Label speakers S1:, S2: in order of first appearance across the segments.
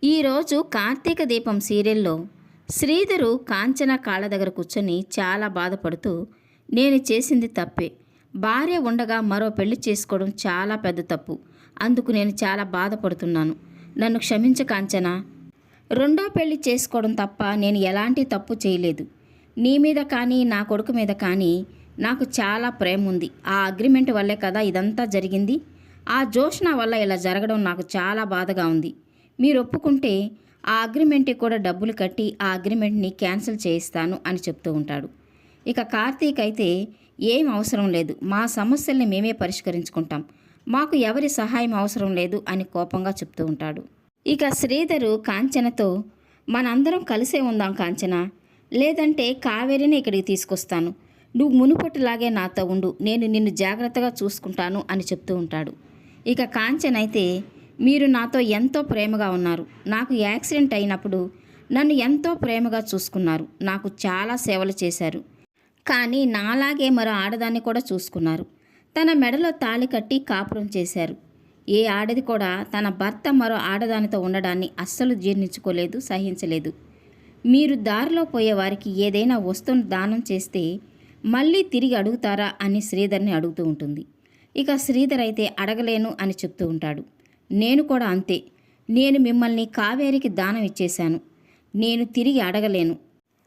S1: ఈరోజు కార్తీక దీపం సీరియల్లో శ్రీధరు కాంచన కాళ్ళ దగ్గర కూర్చొని చాలా బాధపడుతూ నేను చేసింది తప్పే, భార్య ఉండగా మరో పెళ్లి చేసుకోవడం చాలా పెద్ద తప్పు, అందుకు నేను చాలా బాధపడుతున్నాను, నన్ను క్షమించ కాంచన, రెండో పెళ్లి చేసుకోవడం తప్ప నేను ఎలాంటి తప్పు చేయలేదు, నీ మీద కానీ నా కొడుకు మీద కానీ నాకు చాలా ప్రేమ ఉంది, ఆ అగ్రిమెంట్ వల్లే కదా ఇదంతా జరిగింది, ఆ జోష్న వల్ల ఇలా జరగడం నాకు చాలా బాధగా ఉంది, మీరు ఒప్పుకుంటే ఆ అగ్రిమెంట్కి కూడా డబ్బులు కట్టి ఆ అగ్రిమెంట్ని క్యాన్సిల్ చేయిస్తాను అని చెప్తూ ఉంటాడు. ఇక కార్తీక్ అయితే ఏం అవసరం లేదు, మా సమస్యల్ని మేమే పరిష్కరించుకుంటాం, మాకు ఎవరి సహాయం అవసరం లేదు అని కోపంగా చెప్తూ ఉంటాడు. ఇక శ్రీధరు కాంచనతో మనందరం కలిసే ఉందాం కాంచన, లేదంటే కావేరిని ఇక్కడికి తీసుకొస్తాను, నువ్వు మునుపటిలాగే నాతో ఉండు, నేను నిన్ను జాగ్రత్తగా చూసుకుంటాను అని చెప్తూ ఉంటాడు. ఇక కాంచన అయితే మీరు నాతో ఎంతో ప్రేమగా ఉన్నారు, నాకు యాక్సిడెంట్ అయినప్పుడు నన్ను ఎంతో ప్రేమగా చూసుకున్నారు, నాకు చాలా సేవలు చేశారు, కానీ నాలాగే మరో ఆడదాన్ని కూడా చూసుకున్నారు, తన మెడలో తాళి కట్టి కాపురం చేశారు, ఏ ఆడది కూడా తన భర్త మరో ఆడదానితో ఉండడాన్ని అస్సలు జీర్ణించుకోలేదు, సహించలేదు, మీరు దారిలో పోయే వారికి ఏదైనా వస్తువును దానం చేస్తే మళ్ళీ తిరిగి అడుగుతారా అని శ్రీధర్ని అడుగుతూ ఉంటుంది. ఇక శ్రీధర్ అయితే అడగలేను అని చెప్తూ ఉంటాడు. నేను కూడా అంతే, నేను మిమ్మల్ని కావేరికి దానం ఇచ్చేశాను, నేను తిరిగి అడగలేను,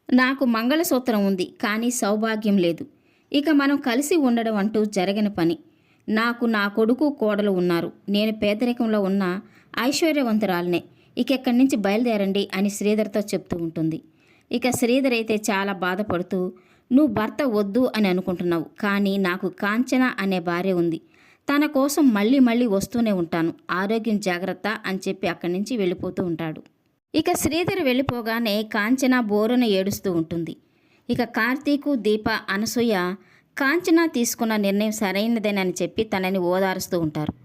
S1: నాకు మంగళసూత్రం ఉంది కానీ సౌభాగ్యం లేదు, ఇక మనం కలిసి ఉండడం అంటూ జరగని పని, నాకు నా కొడుకు కోడలు ఉన్నారు, నేను పేదరికంలో ఉన్న ఐశ్వర్యవంతురాలనే, ఇక ఎక్కడి నుంచి బయలుదేరండి అని శ్రీధర్తో చెప్తూ ఉంటుంది. ఇక శ్రీధర్ అయితే చాలా బాధపడుతూ నువ్వు భర్త వద్దు అని అనుకుంటున్నావు, కానీ నాకు కాంచన అనే భార్య ఉంది, తన కోసం మళ్ళీ మళ్ళీ వస్తూనే ఉంటాను, ఆరోగ్యం జాగ్రత్త అని చెప్పి అక్కడి నుంచి వెళ్ళిపోతూ ఉంటాడు. ఇక శ్రీధర్ వెళ్ళిపోగానే కాంచన బోరున ఏడుస్తూ ఉంటుంది. ఇక కార్తీకు, దీప, అనసూయ కాంచన తీసుకున్న నిర్ణయం సరైనదేనని చెప్పి తనని ఓదారుస్తూ ఉంటారు.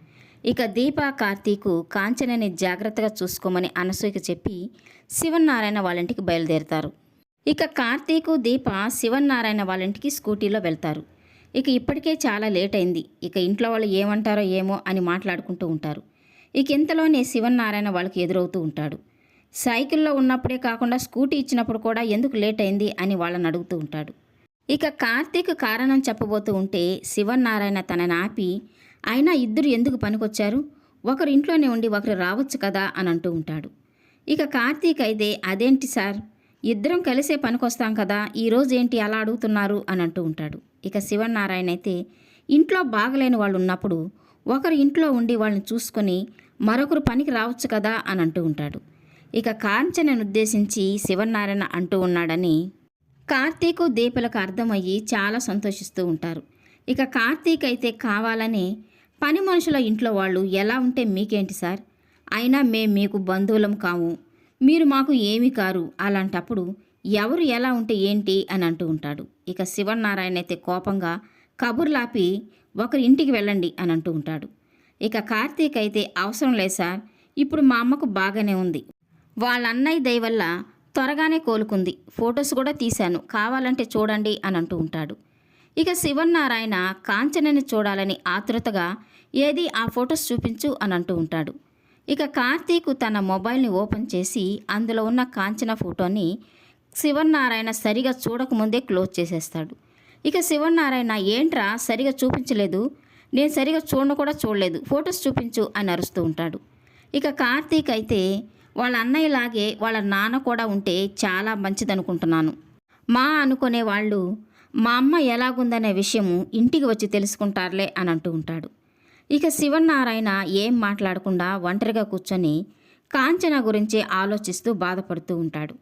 S1: ఇక దీప, కార్తీకు కాంచనని జాగ్రత్తగా చూసుకోమని అనసూయకి చెప్పి శివనారాయణ వాళ్ళ ఇంటికి బయలుదేరుతారు. ఇక కార్తీకు, దీప శివనారాయణ వాళ్ళ ఇంటికి స్కూటీలో వెళ్తారు. ఇక ఇప్పటికే చాలా లేట్ అయింది, ఇక ఇంట్లో వాళ్ళు ఏమంటారో ఏమో అని మాట్లాడుకుంటూ ఉంటారు. ఇక ఇంతలోనే శివనారాయణ వాళ్ళకి ఎదురవుతూ ఉంటాడు. సైకిల్లో ఉన్నప్పుడే కాకుండా స్కూటీ ఇచ్చినప్పుడు కూడా ఎందుకు లేట్ అయింది అని వాళ్ళని అడుగుతూ ఉంటాడు. ఇక కార్తీక్ కారణం చెప్పబోతూ ఉంటే శివనారాయణ తనని ఆపి, అయినా ఇద్దరు ఎందుకు పనికొచ్చారు, ఒకరు ఇంట్లోనే ఉండి ఒకరు రావచ్చు కదా అని అంటూ ఉంటాడు. ఇక కార్తీక్ అయితే అదేంటి సార్, ఇద్దరం కలిసే పనికొస్తాం కదా, ఈరోజు ఏంటి అలా అడుగుతున్నారు అని అంటూ ఉంటాడు. ఇక శివనారాయణ అయితే ఇంట్లో బాగలేని వాళ్ళు ఉన్నప్పుడు ఒకరు ఇంట్లో ఉండి వాళ్ళని చూసుకొని మరొకరు పనికి రావచ్చు కదా అని అంటూ ఉంటాడు. ఇక కాంచనను ఉద్దేశించి శివనారాయణ అంటూ ఉన్నాడని కార్తీకు, దీపలకు అర్థమయ్యి చాలా సంతోషిస్తూ ఉంటారు. ఇక కార్తీక్ అయితే కావాలని పని మనుషుల ఇంట్లో వాళ్ళు ఎలా ఉంటే మీకేంటి సార్, అయినా మేము మీకు బంధువులం కాము, మీరు మాకు ఏమీ కారు, అలాంటప్పుడు ఎవరు ఎలా ఉంటే ఏంటి అని అంటూ ఉంటాడు. ఇక శివనారాయణ అయితే కోపంగా కబుర్లాపి ఒకరి ఇంటికి వెళ్ళండి అని అంటూ ఉంటాడు. ఇక కార్తీక్ అయితే అవసరం లేదు సార్, ఇప్పుడు మా అమ్మకు బాగానే ఉంది, వాళ్ళ అన్నయ్య దయ వల్ల త్వరగానే కోలుకుంది, ఫొటోస్ కూడా తీశాను, కావాలంటే చూడండి అని అంటూ ఉంటాడు. ఇక శివనారాయణ కాంచనని చూడాలని ఆతృతగా ఏది ఆ ఫొటోస్ చూపించు అని అంటూ ఉంటాడు. ఇక కార్తీక్ తన మొబైల్ని ఓపెన్ చేసి అందులో ఉన్న కాంచన ఫోటోని శివనారాయణ సరిగా చూడకముందే క్లోజ్ చేసేస్తాడు. ఇక శివనారాయణ ఏంట్రా సరిగా చూపించలేదు, నేను సరిగా కూడా చూడలేదు, ఫొటోస్ చూపించు అని అరుస్తూ ఉంటాడు. ఇక కార్తీక్ అయితే వాళ్ళ అన్నయ్యలాగే వాళ్ళ నాన్న కూడా ఉంటే చాలా మంచిదనుకుంటున్నాను, మా అనుకునే వాళ్ళు మా అమ్మ ఎలాగుందనే విషయము ఇంటికి వచ్చి తెలుసుకుంటారులే అని అంటూ ఉంటాడు. ఇక శివనారాయణ ఏం మాట్లాడకుండా ఒంటరిగా కూర్చొని కాంచన గురించి ఆలోచిస్తూ బాధపడుతూ ఉంటాడు.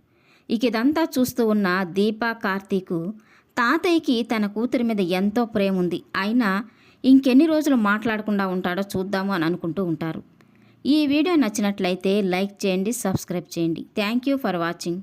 S1: ఇక ఇదంతా చూస్తూ ఉన్న దీప, కార్తీకు తాతయ్యకి తన కూతురి మీద ఎంతో ప్రేమ ఉంది, అయినా ఇంకెన్ని రోజులు మాట్లాడకుండా ఉంటాడో చూద్దాము అని అనుకుంటూ ఉంటారు. ఈ వీడియో నచ్చినట్లయితే లైక్ చేయండి, సబ్స్క్రైబ్ చేయండి. Thank you for watching.